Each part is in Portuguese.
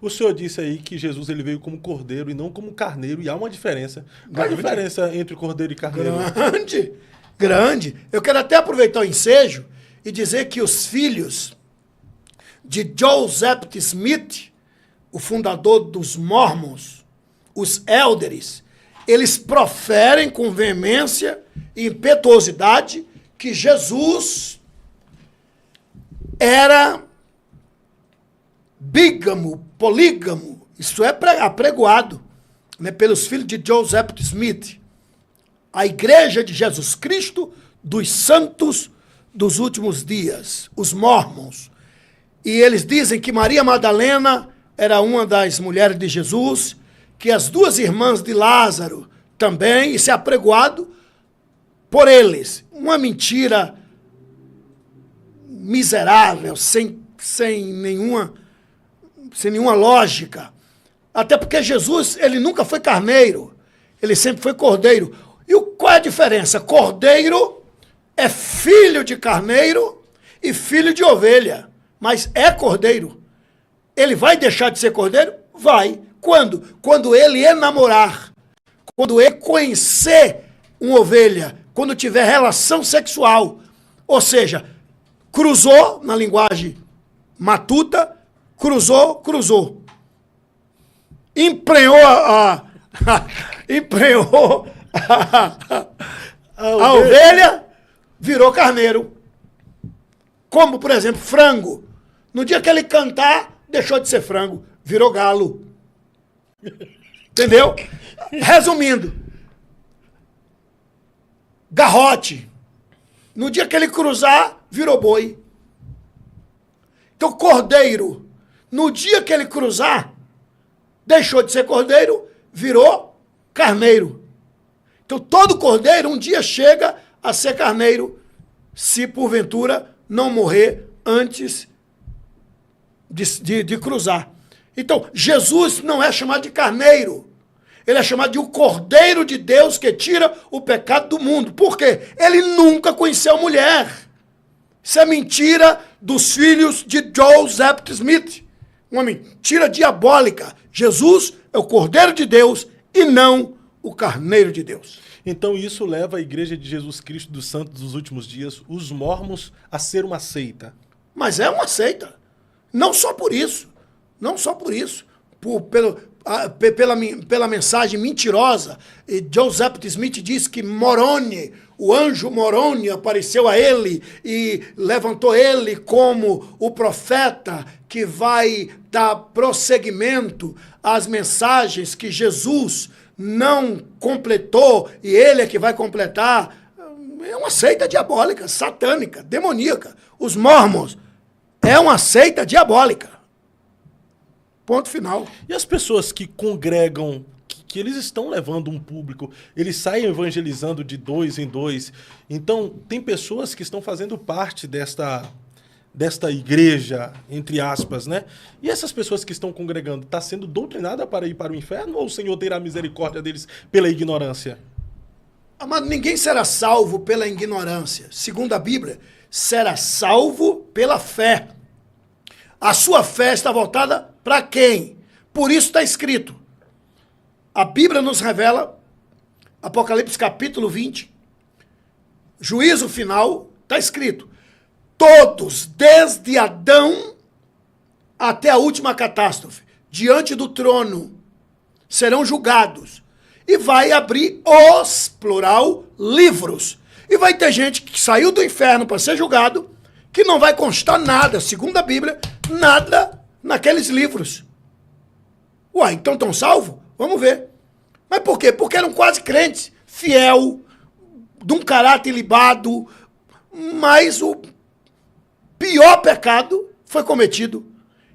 O senhor disse aí que Jesus ele veio como cordeiro e não como carneiro, e há uma diferença. Qual a diferença entre cordeiro e carneiro? Grande, grande. Eu quero até aproveitar o ensejo e dizer que os filhos de Joseph Smith, o fundador dos Mormons, os Elders, eles proferem com veemência e impetuosidade que Jesus era bígamo, polígamo, isso é apregoado, né, pelos filhos de Joseph Smith, a Igreja de Jesus Cristo dos Santos dos Últimos Dias, os Mormons. E eles dizem que Maria Madalena era uma das mulheres de Jesus, que as duas irmãs de Lázaro também, isso é apregoado por eles. Uma mentira miserável, sem nenhuma lógica. Até porque Jesus, ele nunca foi carneiro, ele sempre foi cordeiro. E qual é a diferença? Cordeiro é filho de carneiro e filho de ovelha, mas é cordeiro. Ele vai deixar de ser cordeiro? Vai. Quando? Quando ele enamorar, quando ele conhecer uma ovelha, quando tiver relação sexual, ou seja, cruzou, na linguagem matuta, cruzou. Emprenhou emprenhou a ovelha, virou carneiro. Como, por exemplo, frango. No dia que ele cantar, deixou de ser frango, virou galo. Entendeu? Resumindo, garrote. No dia que ele cruzar, virou boi. Então, cordeiro, no dia que ele cruzar, deixou de ser cordeiro, virou carneiro. Então, todo cordeiro um dia chega a ser carneiro, se porventura não morrer antes de cruzar. Então, Jesus não é chamado de carneiro. Ele é chamado de o Cordeiro de Deus que tira o pecado do mundo. Por quê? Ele nunca conheceu mulher. Isso é mentira dos filhos de Joseph Smith. Uma mentira diabólica. Jesus é o Cordeiro de Deus e não o Carneiro de Deus. Então isso leva a Igreja de Jesus Cristo dos Santos dos Últimos Dias, os mormons, a ser uma seita. Mas é uma seita. Não só por isso. Não só por isso. Pela mensagem mentirosa. E Joseph Smith diz que Moroni, o anjo Moroni, apareceu a ele e levantou ele como o profeta que vai dar prosseguimento às mensagens que Jesus não completou e ele é que vai completar. É uma seita diabólica, satânica, demoníaca. Os mormons é uma seita diabólica. Ponto final. E as pessoas que congregam, que eles estão levando um público, eles saem evangelizando de 2 em 2. Então, tem pessoas que estão fazendo parte desta igreja, entre aspas, né? E essas pessoas que estão congregando, está sendo doutrinada para ir para o inferno ou o Senhor terá misericórdia deles pela ignorância? Amado, ninguém será salvo pela ignorância. Segundo a Bíblia, será salvo pela fé. A sua fé está voltada para quem? Por isso está escrito. A Bíblia nos revela, Apocalipse capítulo 20, juízo final, está escrito. Todos, desde Adão até a última catástrofe, diante do trono, serão julgados. E vai abrir os, plural, livros. E vai ter gente que saiu do inferno para ser julgado, que não vai constar nada, segundo a Bíblia, nada naqueles livros. Uai, então estão salvos? Vamos ver. Mas por quê? Porque eram quase crentes, fiel, de um caráter ilibado, mas o pior pecado foi cometido.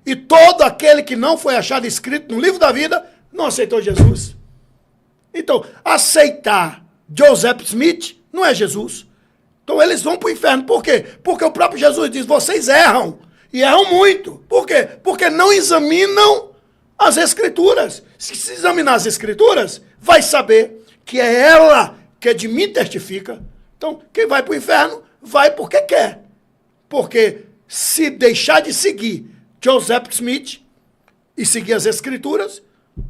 E todo aquele que não foi achado escrito no livro da vida não aceitou Jesus. Então, aceitar Joseph Smith não é Jesus. Então eles vão para o inferno. Por quê? Porque o próprio Jesus diz, vocês erram. E erram muito. Por quê? Porque não examinam as Escrituras. Se examinar as Escrituras, vai saber que é ela que de mim testifica. Então, quem vai para o inferno, vai porque quer. Porque se deixar de seguir Joseph Smith, e seguir as Escrituras,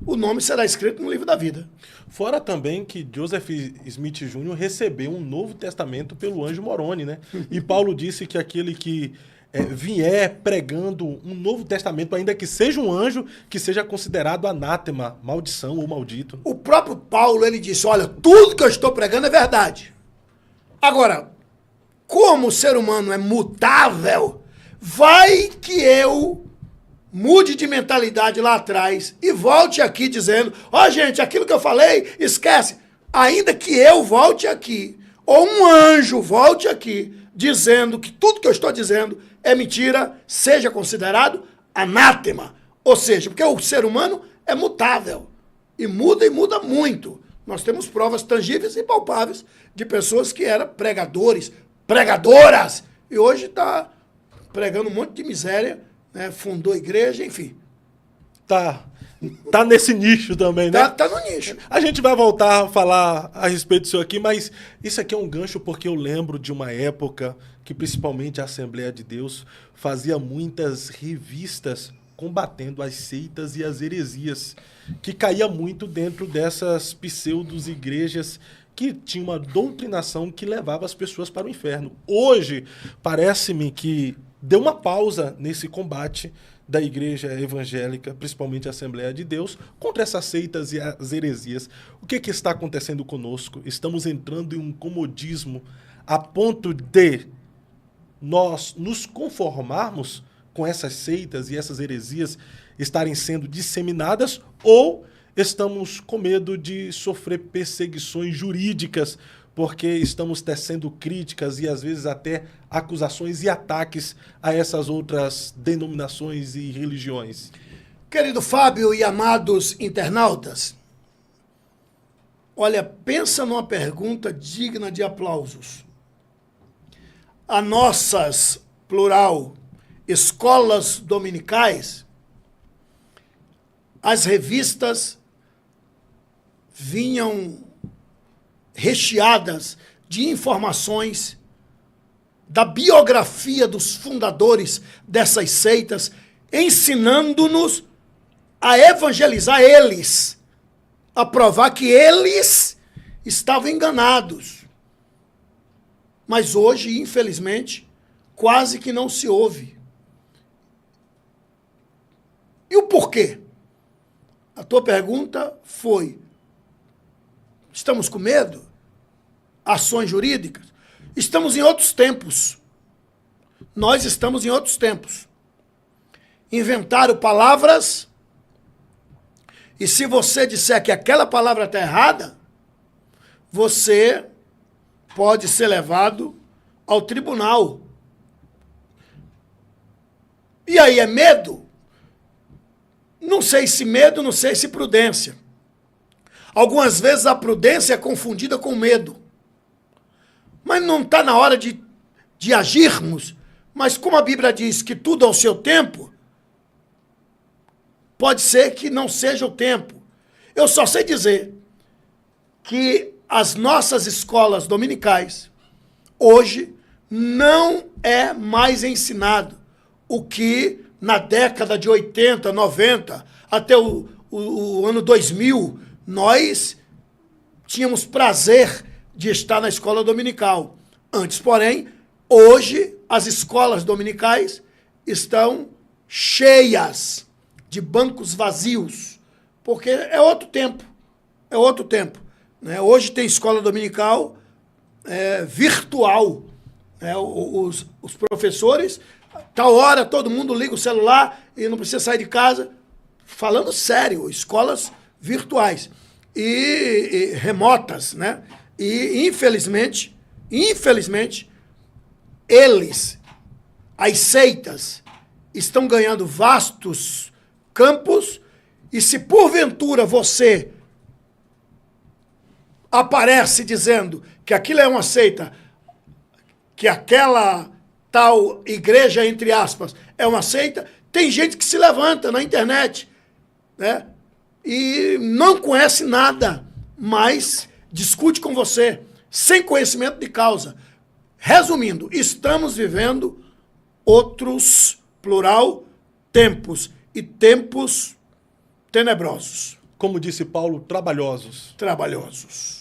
o nome será escrito no livro da vida. Fora também que Joseph Smith Jr. recebeu um Novo Testamento pelo anjo Moroni, né? E Paulo disse que aquele que vier pregando um Novo Testamento, ainda que seja um anjo, que seja considerado anátema, maldição ou maldito. O próprio Paulo, ele disse, olha, tudo que eu estou pregando é verdade. Agora, como o ser humano é mutável, vai que eu mude de mentalidade lá atrás e volte aqui dizendo, ó gente, aquilo que eu falei, esquece. Ainda que eu volte aqui, ou um anjo volte aqui, dizendo que tudo que eu estou dizendo é mentira, seja considerado anátema. Ou seja, porque o ser humano é mutável. E muda muito. Nós temos provas tangíveis e palpáveis de pessoas que eram pregadores, pregadoras, e hoje está pregando um monte de miséria, né? Fundou igreja, enfim. Tá nesse nicho também, né? Tá no nicho. A gente vai voltar a falar a respeito disso aqui, mas isso aqui é um gancho porque eu lembro de uma época que principalmente a Assembleia de Deus fazia muitas revistas combatendo as seitas e as heresias, que caía muito dentro dessas pseudos-igrejas que tinham uma doutrinação que levava as pessoas para o inferno. Hoje, parece-me que deu uma pausa nesse combate da igreja evangélica, principalmente a Assembleia de Deus, contra essas seitas e as heresias. O que está acontecendo conosco? Estamos entrando em um comodismo a ponto de nós nos conformarmos com essas seitas e essas heresias estarem sendo disseminadas, ou estamos com medo de sofrer perseguições jurídicas porque estamos tecendo críticas e às vezes até acusações e ataques a essas outras denominações e religiões? Querido Fábio e amados internautas, olha, pensa numa pergunta digna de aplausos. As nossas, plural, escolas dominicais, as revistas vinham recheadas de informações da biografia dos fundadores dessas seitas, ensinando-nos a evangelizar eles, a provar que eles estavam enganados. Mas hoje, infelizmente, quase que não se ouve. E o porquê? A tua pergunta foi: estamos com medo? Ações jurídicas? Estamos em outros tempos. Nós estamos em outros tempos. Inventaram palavras, e se você disser que aquela palavra está errada, você pode ser levado ao tribunal. E aí é medo? Não sei se medo, não sei se prudência. Algumas vezes a prudência é confundida com medo. Mas não está na hora de agirmos. Mas como a Bíblia diz que tudo ao seu tempo, pode ser que não seja o tempo. Eu só sei dizer que as nossas escolas dominicais, hoje, não é mais ensinado o que na década de 80, 90, até o ano 2000, nós tínhamos prazer de estar na escola dominical. Antes, porém, hoje as escolas dominicais estão cheias de bancos vazios, porque é outro tempo, né? Hoje tem escola dominical virtual, né? Os professores, tal hora todo mundo liga o celular e não precisa sair de casa. Falando sério, escolas virtuais e remotas, né? E infelizmente, eles, as seitas, estão ganhando vastos campos, e se porventura você aparece dizendo que aquilo é uma seita, que aquela tal igreja, entre aspas, é uma seita, tem gente que se levanta na internet, né? E não conhece nada, mas discute com você, sem conhecimento de causa. Resumindo, estamos vivendo outros, plural, tempos. e tempos tenebrosos, Como disse Paulo, trabalhosos. trabalhosos.